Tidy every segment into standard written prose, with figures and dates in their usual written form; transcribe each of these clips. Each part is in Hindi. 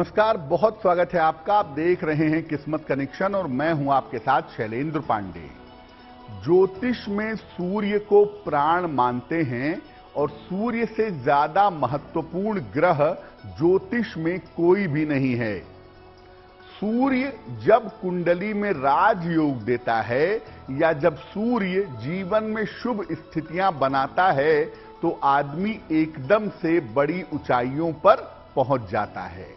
नमस्कार, बहुत स्वागत है आपका। आप देख रहे हैं किस्मत कनेक्शन और मैं हूं आपके साथ शैलेंद्र पांडे। ज्योतिष में सूर्य को प्राण मानते हैं और सूर्य से ज्यादा महत्वपूर्ण ग्रह ज्योतिष में कोई भी नहीं है। सूर्य जब कुंडली में राजयोग देता है या जब सूर्य जीवन में शुभ स्थितियां बनाता है तो आदमी एकदम से बड़ी ऊंचाइयों पर पहुंच जाता है।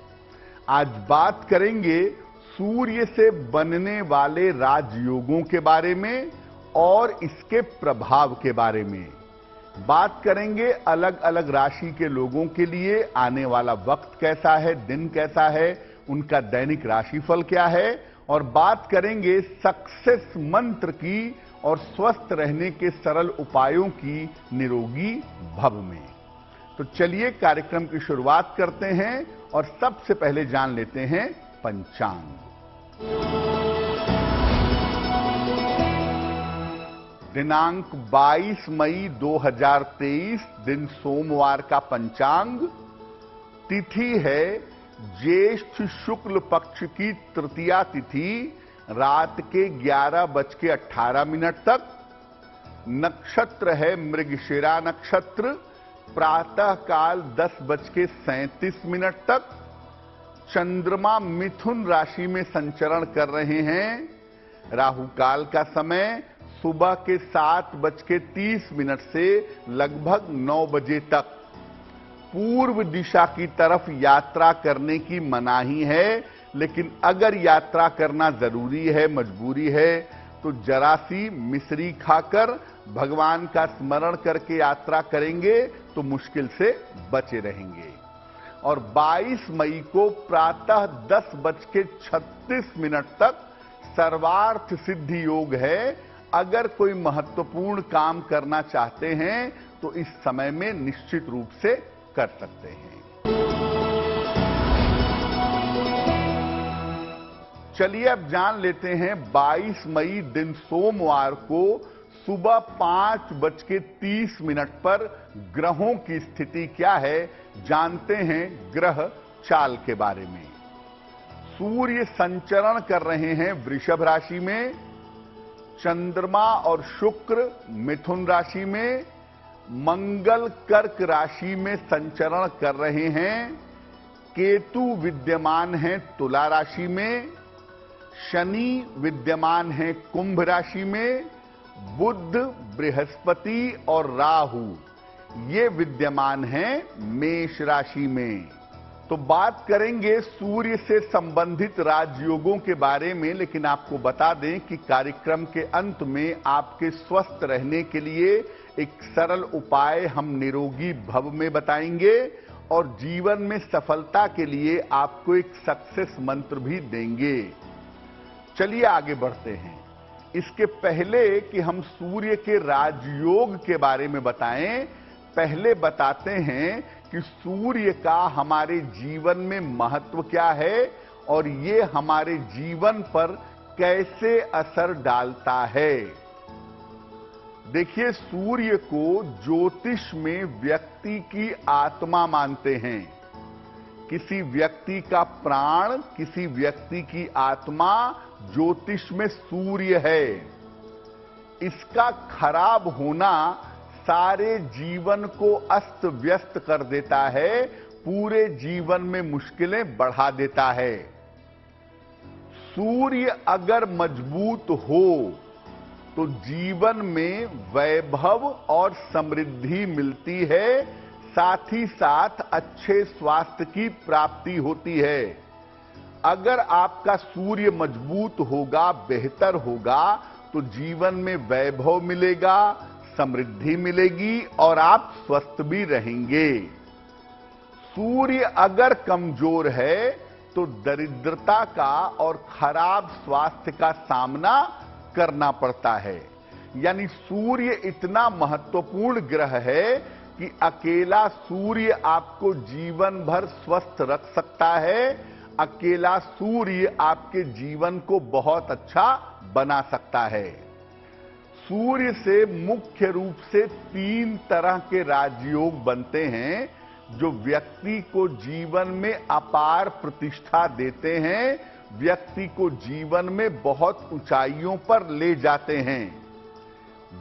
आज बात करेंगे सूर्य से बनने वाले राजयोगों के बारे में और इसके प्रभाव के बारे में। बात करेंगे अलग अलग राशि के लोगों के लिए आने वाला वक्त कैसा है, दिन कैसा है, उनका दैनिक राशिफल क्या है, और बात करेंगे सक्सेस मंत्र की और स्वस्थ रहने के सरल उपायों की निरोगी भव में। तो चलिए कार्यक्रम की शुरुआत करते हैं और सबसे पहले जान लेते हैं पंचांग। दिनांक 22 मई 2023 दिन सोमवार का पंचांग। तिथि है ज्येष्ठ शुक्ल पक्ष की तृतीया तिथि रात के 11:18 तक। नक्षत्र है मृगशिरा नक्षत्र प्रातः काल 10:37 तक। चंद्रमा मिथुन राशि में संचरण कर रहे हैं। राहु काल का समय सुबह के 7:30 से लगभग 9 बजे तक। पूर्व दिशा की तरफ यात्रा करने की मनाही है, लेकिन अगर यात्रा करना जरूरी है, मजबूरी है, तो जरा सी मिश्री खाकर भगवान का स्मरण करके यात्रा करेंगे तो मुश्किल से बचे रहेंगे। और 22 मई को प्रातः 10:36 तक सर्वार्थ सिद्धि योग है। अगर कोई महत्वपूर्ण काम करना चाहते हैं तो इस समय में निश्चित रूप से कर सकते हैं। चलिए अब जान लेते हैं 22 मई दिन सोमवार को सुबह 5:30 पर ग्रहों की स्थिति क्या है। जानते हैं ग्रह चाल के बारे में। सूर्य संचरण कर रहे हैं वृषभ राशि में। चंद्रमा और शुक्र मिथुन राशि में। मंगल कर्क राशि में संचरण कर रहे हैं। केतु विद्यमान है तुला राशि में। शनि विद्यमान है कुंभ राशि में। बुध, बृहस्पति और राहु ये विद्यमान हैं मेष राशि में। तो बात करेंगे सूर्य से संबंधित राजयोगों के बारे में, लेकिन आपको बता दें कि कार्यक्रम के अंत में आपके स्वस्थ रहने के लिए एक सरल उपाय हम निरोगी भव में बताएंगे और जीवन में सफलता के लिए आपको एक सक्सेस मंत्र भी देंगे। चलिए आगे बढ़ते हैं। इसके पहले कि हम सूर्य के राजयोग के बारे में बताएं, पहले बताते हैं कि सूर्य का हमारे जीवन में महत्व क्या है और ये हमारे जीवन पर कैसे असर डालता है। देखिए, सूर्य को ज्योतिष में व्यक्ति की आत्मा मानते हैं। किसी व्यक्ति का प्राण, किसी व्यक्ति की आत्मा ज्योतिष में सूर्य है। इसका खराब होना सारे जीवन को अस्त व्यस्त कर देता है, पूरे जीवन में मुश्किलें बढ़ा देता है। सूर्य अगर मजबूत हो तो जीवन में वैभव और समृद्धि मिलती है, साथ ही साथ अच्छे स्वास्थ्य की प्राप्ति होती है। अगर आपका सूर्य मजबूत होगा, बेहतर होगा, तो जीवन में वैभव मिलेगा, समृद्धि मिलेगी और आप स्वस्थ भी रहेंगे। सूर्य अगर कमजोर है तो दरिद्रता का और खराब स्वास्थ्य का सामना करना पड़ता है। यानी सूर्य इतना महत्वपूर्ण ग्रह है कि अकेला सूर्य आपको जीवन भर स्वस्थ रख सकता है। अकेला सूर्य आपके जीवन को बहुत अच्छा बना सकता है। सूर्य से मुख्य रूप से 3 तरह के राजयोग बनते हैं। जो व्यक्ति को जीवन में अपार प्रतिष्ठा देते हैं, व्यक्ति को जीवन में बहुत ऊंचाइयों पर ले जाते हैं।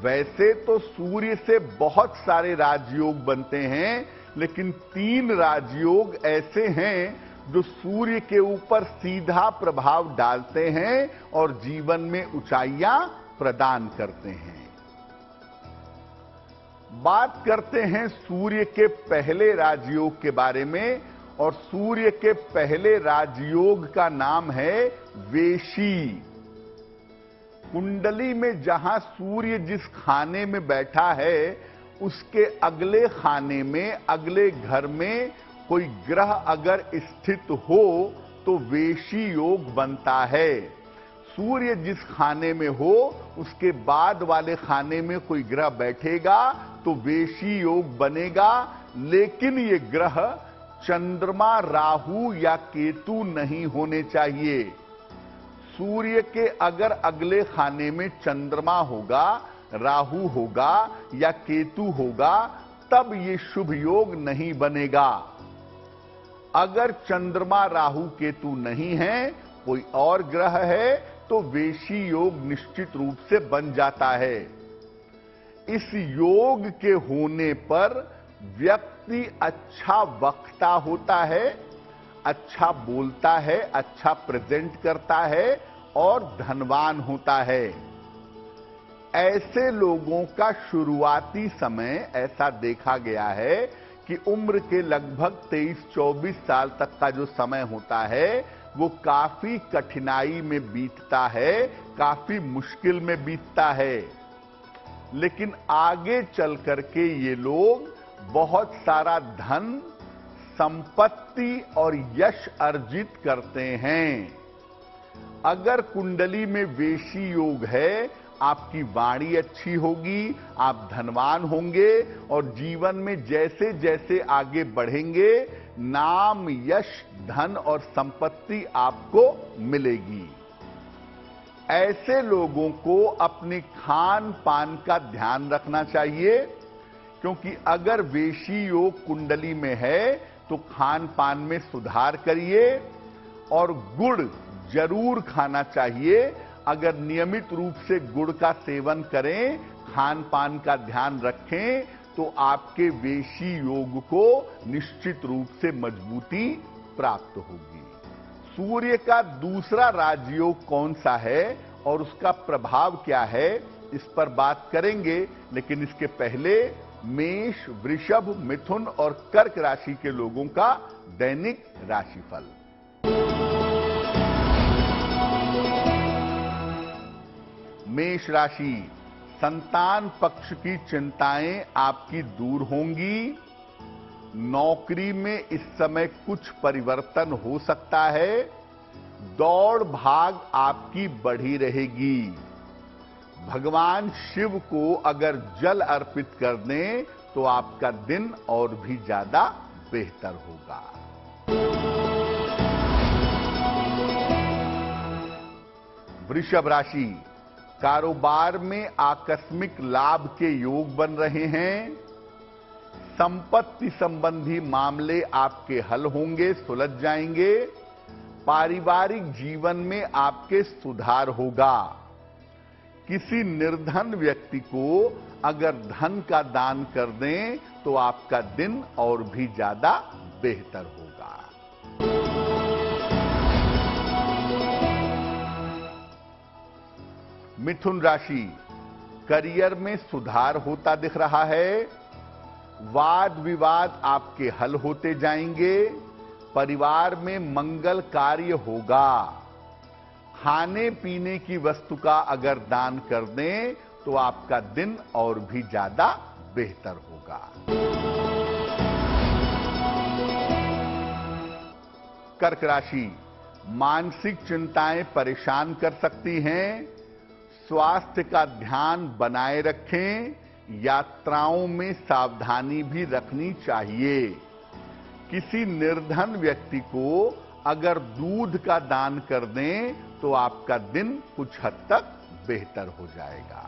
वैसे तो सूर्य से बहुत सारे राजयोग बनते हैं, लेकिन 3 राजयोग ऐसे हैं जो सूर्य के ऊपर सीधा प्रभाव डालते हैं और जीवन में ऊंचाइयां प्रदान करते हैं। बात करते हैं सूर्य के पहले राजयोग के बारे में, और सूर्य के पहले राजयोग का नाम है वेशी। कुंडली में जहां सूर्य जिस खाने में बैठा है, उसके अगले खाने में, अगले घर में कोई ग्रह अगर स्थित हो तो वेशी योग बनता है। सूर्य जिस खाने में हो, उसके बाद वाले खाने में कोई ग्रह बैठेगा तो वेशी योग बनेगा। लेकिन ये ग्रह चंद्रमा, राहु या केतु नहीं होने चाहिए। सूर्य के अगर अगले खाने में चंद्रमा होगा, राहु होगा या केतु होगा, तब ये शुभ योग नहीं बनेगा। अगर चंद्रमा, राहु, केतु नहीं है, कोई और ग्रह है, तो वेशी योग निश्चित रूप से बन जाता है। इस योग के होने पर व्यक्ति अच्छा वक्ता होता है, अच्छा बोलता है, अच्छा प्रेजेंट करता है और धनवान होता है। ऐसे लोगों का शुरुआती समय ऐसा देखा गया है कि उम्र के लगभग 23-24 साल तक का जो समय होता है, वो काफी कठिनाई में बीतता है, काफी मुश्किल में बीतता है। लेकिन आगे चल करके ये लोग बहुत सारा धन, संपत्ति और यश अर्जित करते हैं। अगर कुंडली में वेशी योग है, आपकी वाणी अच्छी होगी, आप धनवान होंगे और जीवन में जैसे जैसे आगे बढ़ेंगे, नाम, यश, धन और संपत्ति आपको मिलेगी। ऐसे लोगों को अपने खान पान का ध्यान रखना चाहिए, क्योंकि अगर वेशी योग कुंडली में है तो खान पान में सुधार करिए और गुड़ जरूर खाना चाहिए। अगर नियमित रूप से गुड़ का सेवन करें, खान पान का ध्यान रखें, तो आपके वेशी योग को निश्चित रूप से मजबूती प्राप्त होगी। सूर्य का दूसरा राजयोग कौन सा है और उसका प्रभाव क्या है, इस पर बात करेंगे। लेकिन इसके पहले मेष, वृषभ, मिथुन और कर्क राशि के लोगों का दैनिक राशिफल। मेष राशि, संतान पक्ष की चिंताएं आपकी दूर होंगी। नौकरी में इस समय कुछ परिवर्तन हो सकता है। दौड़ भाग आपकी बढ़ी रहेगी। भगवान शिव को अगर जल अर्पित कर दें तो आपका दिन और भी ज्यादा बेहतर होगा। वृषभ राशि, कारोबार में आकस्मिक लाभ के योग बन रहे हैं। संपत्ति संबंधी मामले आपके हल होंगे, सुलझ जाएंगे। पारिवारिक जीवन में आपके सुधार होगा। किसी निर्धन व्यक्ति को अगर धन का दान कर दें तो आपका दिन और भी ज्यादा बेहतर होगा। मिथुन राशि, करियर में सुधार होता दिख रहा है। वाद विवाद आपके हल होते जाएंगे। परिवार में मंगल कार्य होगा। खाने पीने की वस्तु का अगर दान कर दें तो आपका दिन और भी ज्यादा बेहतर होगा। कर्क राशि, मानसिक चिंताएं परेशान कर सकती हैं। स्वास्थ्य का ध्यान बनाए रखें। यात्राओं में सावधानी भी रखनी चाहिए। किसी निर्धन व्यक्ति को अगर दूध का दान कर दें तो आपका दिन कुछ हद तक बेहतर हो जाएगा।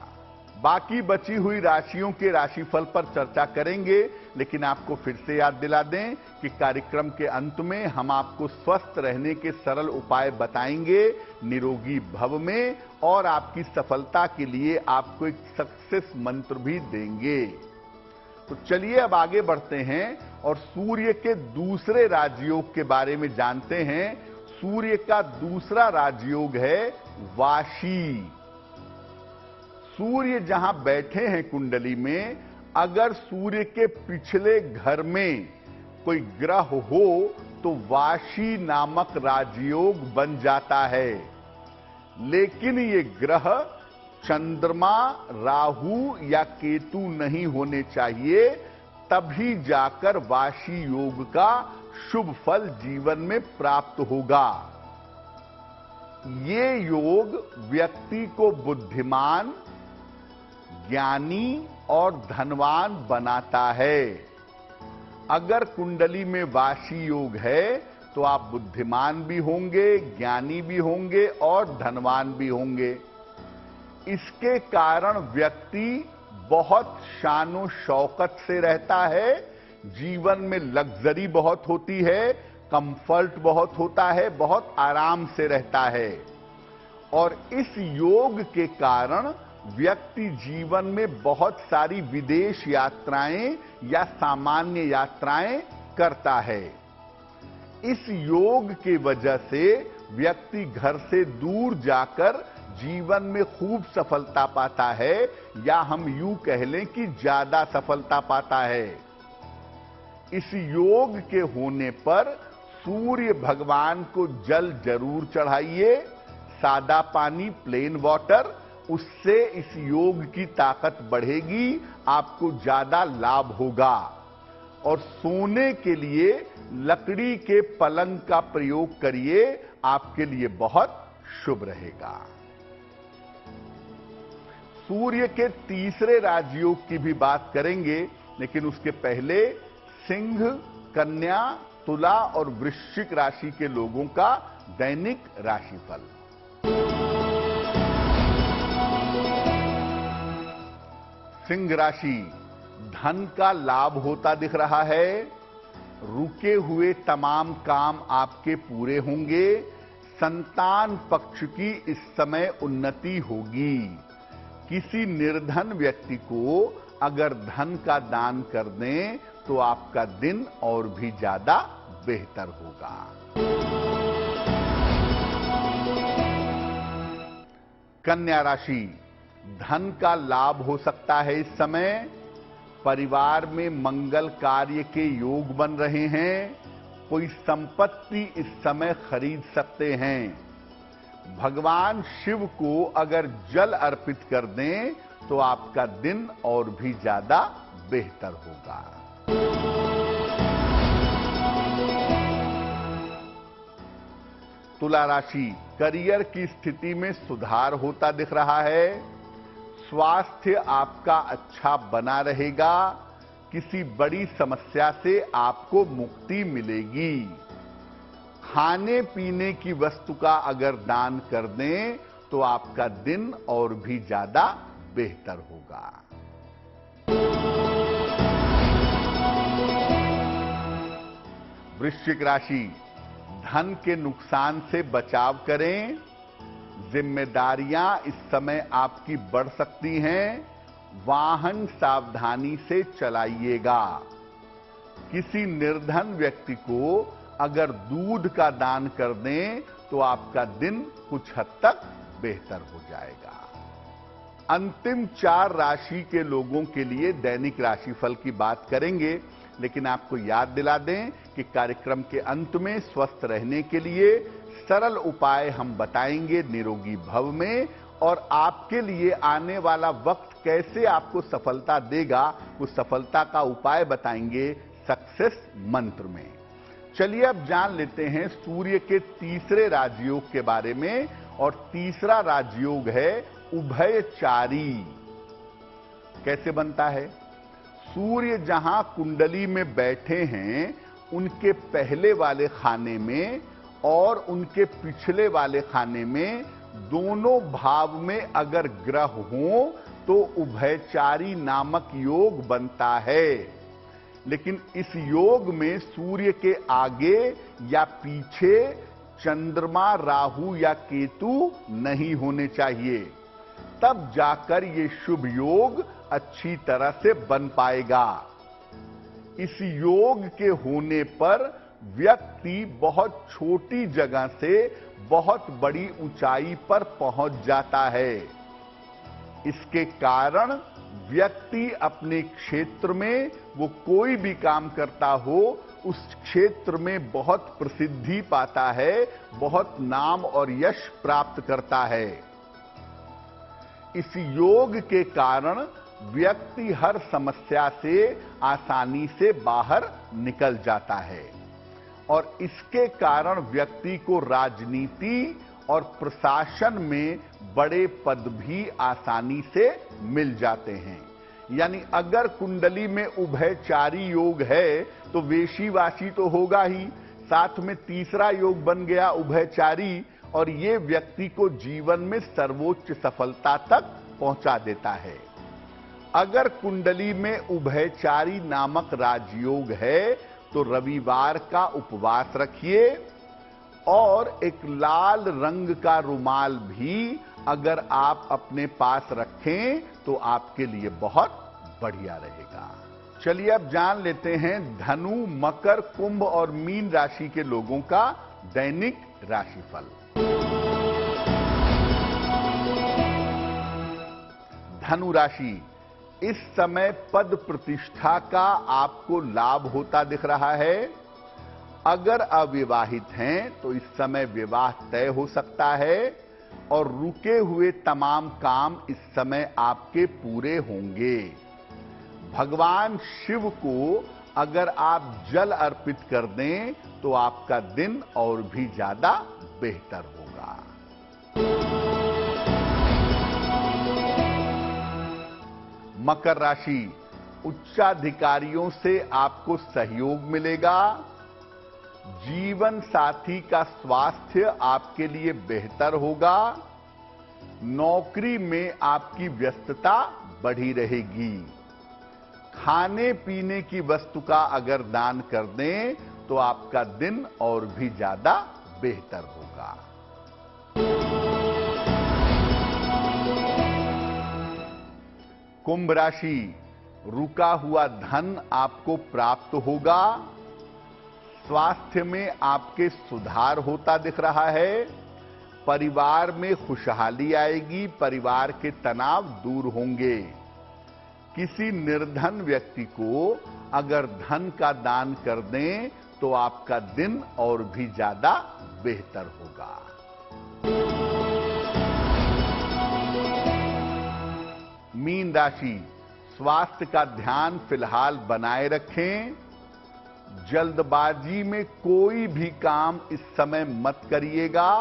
बाकी बची हुई राशियों के राशिफल पर चर्चा करेंगे, लेकिन आपको फिर से याद दिला दें कि कार्यक्रम के अंत में हम आपको स्वस्थ रहने के सरल उपाय बताएंगे निरोगी भव में, और आपकी सफलता के लिए आपको एक सक्सेस मंत्र भी देंगे। तो चलिए अब आगे बढ़ते हैं और सूर्य के दूसरे राजयोग के बारे में जानते हैं। सूर्य का दूसरा राजयोग है वाशी। सूर्य जहां बैठे हैं कुंडली में, अगर सूर्य के पिछले घर में कोई ग्रह हो तो वाशी नामक राजयोग बन जाता है। लेकिन ये ग्रह चंद्रमा, राहु या केतु नहीं होने चाहिए, तभी जाकर वाशी योग का शुभ फल जीवन में प्राप्त होगा। ये योग व्यक्ति को बुद्धिमान, ज्ञानी और धनवान बनाता है। अगर कुंडली में वाशी योग है तो आप बुद्धिमान भी होंगे, ज्ञानी भी होंगे और धनवान भी होंगे। इसके कारण व्यक्ति बहुत शानो शौकत से रहता है, जीवन में लग्जरी बहुत होती है, कंफर्ट बहुत होता है, बहुत आराम से रहता है। और इस योग के कारण व्यक्ति जीवन में बहुत सारी विदेश यात्राएं या सामान्य यात्राएं करता है। इस योग की वजह से व्यक्ति घर से दूर जाकर जीवन में खूब सफलता पाता है, या हम यूं कह लें कि ज्यादा सफलता पाता है। इस योग के होने पर सूर्य भगवान को जल जरूर चढ़ाइए, सादा पानी, प्लेन वाटर, उससे इस योग की ताकत बढ़ेगी, आपको ज्यादा लाभ होगा। और सोने के लिए लकड़ी के पलंग का प्रयोग करिए, आपके लिए बहुत शुभ रहेगा। सूर्य के तीसरे राजयोग की भी बात करेंगे, लेकिन उसके पहले सिंह, कन्या, तुला और वृश्चिक राशि के लोगों का दैनिक राशिफल। सिंह राशि, धन का लाभ होता दिख रहा है। रुके हुए तमाम काम आपके पूरे होंगे। संतान पक्ष की इस समय उन्नति होगी। किसी निर्धन व्यक्ति को अगर धन का दान कर दें तो आपका दिन और भी ज्यादा बेहतर होगा। कन्या राशि, धन का लाभ हो सकता है इस समय। परिवार में मंगल कार्य के योग बन रहे हैं। कोई संपत्ति इस समय खरीद सकते हैं। भगवान शिव को अगर जल अर्पित कर दें तो आपका दिन और भी ज्यादा बेहतर होगा। तुला राशि, करियर की स्थिति में सुधार होता दिख रहा है। स्वास्थ्य आपका अच्छा बना रहेगा। किसी बड़ी समस्या से आपको मुक्ति मिलेगी। खाने पीने की वस्तु का अगर दान कर दें तो आपका दिन और भी ज्यादा बेहतर होगा। वृश्चिक राशि, धन के नुकसान से बचाव करें। जिम्मेदारियां इस समय आपकी बढ़ सकती हैं। वाहन सावधानी से चलाइएगा। किसी निर्धन व्यक्ति को अगर दूध का दान कर दें तो आपका दिन कुछ हद तक बेहतर हो जाएगा। अंतिम 4 राशि के लोगों के लिए दैनिक राशिफल की बात करेंगे, लेकिन आपको याद दिला दें कि कार्यक्रम के अंत में स्वस्थ रहने के लिए सरल उपाय हम बताएंगे निरोगी भव में, और आपके लिए आने वाला वक्त कैसे आपको सफलता देगा उस सफलता का उपाय बताएंगे सक्सेस मंत्र में। चलिए अब जान लेते हैं सूर्य के तीसरे राजयोग के बारे में, और तीसरा राजयोग है उभयचारी। कैसे बनता है? सूर्य जहां कुंडली में बैठे हैं उनके पहले वाले खाने में और उनके पिछले वाले खाने में, दोनों भाव में अगर ग्रह हो तो उभयचारी नामक योग बनता है। लेकिन इस योग में सूर्य के आगे या पीछे चंद्रमा, राहु या केतु नहीं होने चाहिए, तब जाकर ये शुभ योग अच्छी तरह से बन पाएगा। इस योग के होने पर व्यक्ति बहुत छोटी जगह से बहुत बड़ी ऊंचाई पर पहुंच जाता है। इसके कारण व्यक्ति अपने क्षेत्र में वो कोई भी काम करता हो, उस क्षेत्र में बहुत प्रसिद्धि पाता है, बहुत नाम और यश प्राप्त करता है। इस योग के कारण व्यक्ति हर समस्या से आसानी से बाहर निकल जाता है और इसके कारण व्यक्ति को राजनीति और प्रशासन में बड़े पद भी आसानी से मिल जाते हैं। यानी अगर कुंडली में उभयचारी योग है तो वेशीवासी तो होगा ही, साथ में तीसरा योग बन गया उभयचारी, और ये व्यक्ति को जीवन में सर्वोच्च सफलता तक पहुंचा देता है। अगर कुंडली में उभयचारी नामक राजयोग है तो रविवार का उपवास रखिए और एक लाल रंग का रुमाल भी अगर आप अपने पास रखें तो आपके लिए बहुत बढ़िया रहेगा। चलिए अब जान लेते हैं धनु, मकर, कुंभ और मीन राशि के लोगों का दैनिक राशिफल। धनु राशि, इस समय पद प्रतिष्ठा का आपको लाभ होता दिख रहा है। अगर अविवाहित हैं तो इस समय विवाह तय हो सकता है और रुके हुए तमाम काम इस समय आपके पूरे होंगे। भगवान शिव को अगर आप जल अर्पित कर दें तो आपका दिन और भी ज्यादा बेहतर होगा। मकर राशि, उच्चाधिकारियों से आपको सहयोग मिलेगा। जीवन साथी का स्वास्थ्य आपके लिए बेहतर होगा। नौकरी में आपकी व्यस्तता बढ़ी रहेगी। खाने पीने की वस्तु का अगर दान कर दें तो आपका दिन और भी ज्यादा बेहतर होगा। कुंभ राशि, रुका हुआ धन आपको प्राप्त होगा। स्वास्थ्य में आपके सुधार होता दिख रहा है। परिवार में खुशहाली आएगी, परिवार के तनाव दूर होंगे। किसी निर्धन व्यक्ति को अगर धन का दान कर दें तो आपका दिन और भी ज्यादा बेहतर होगा। मीन राशि, स्वास्थ्य का ध्यान फिलहाल बनाए रखें। जल्दबाजी में कोई भी काम इस समय मत करिएगा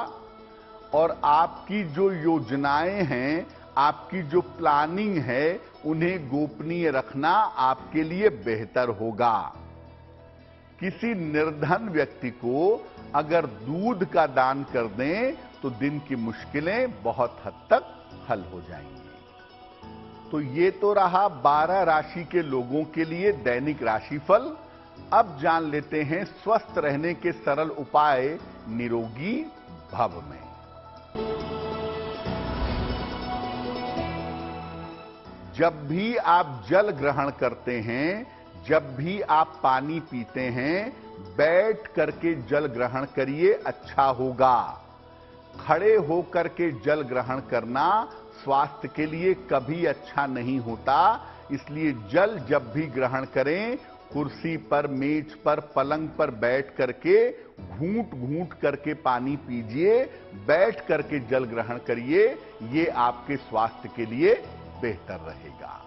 और आपकी जो योजनाएं हैं, आपकी जो प्लानिंग है, उन्हें गोपनीय रखना आपके लिए बेहतर होगा। किसी निर्धन व्यक्ति को अगर दूध का दान कर दें तो दिन की मुश्किलें बहुत हद तक हल हो जाएंगी। तो ये तो रहा 12 राशि के लोगों के लिए दैनिक राशिफल। अब जान लेते हैं स्वस्थ रहने के सरल उपाय निरोगी भव में। जब भी आप जल ग्रहण करते हैं, जब भी आप पानी पीते हैं, बैठ करके जल ग्रहण करिए, अच्छा होगा। खड़े होकर के जल ग्रहण करना स्वास्थ्य के लिए कभी अच्छा नहीं होता। इसलिए जल जब भी ग्रहण करें, कुर्सी पर, मेज पर, पलंग पर बैठ करके घूंट घूंट करके पानी पीजिए, बैठ करके जल ग्रहण करिए। ये आपके स्वास्थ्य के लिए बेहतर रहेगा।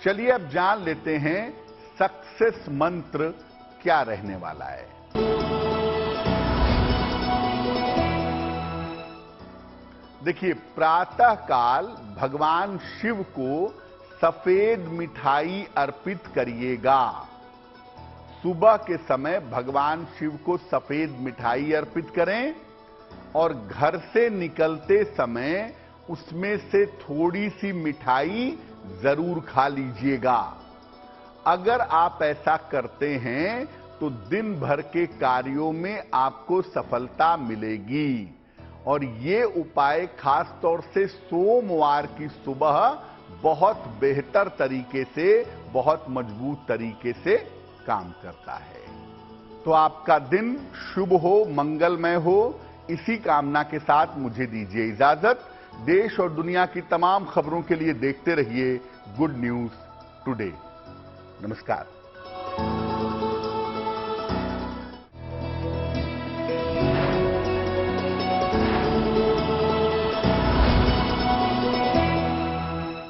चलिए अब जान लेते हैं सक्सेस मंत्र क्या रहने वाला है। देखिए, प्रातः काल भगवान शिव को सफेद मिठाई अर्पित करिएगा। सुबह के समय भगवान शिव को सफेद मिठाई अर्पित करें और घर से निकलते समय उसमें से थोड़ी सी मिठाई जरूर खा लीजिएगा। अगर आप ऐसा करते हैं तो दिन भर के कार्यों में आपको सफलता मिलेगी। और ये उपाय खास तौर से सोमवार की सुबह बहुत बेहतर तरीके से, बहुत मजबूत तरीके से काम करता है। तो आपका दिन शुभ हो, मंगलमय हो, इसी कामना के साथ मुझे दीजिए इजाजत। देश और दुनिया की तमाम खबरों के लिए देखते रहिए गुड न्यूज टुडे। नमस्कार।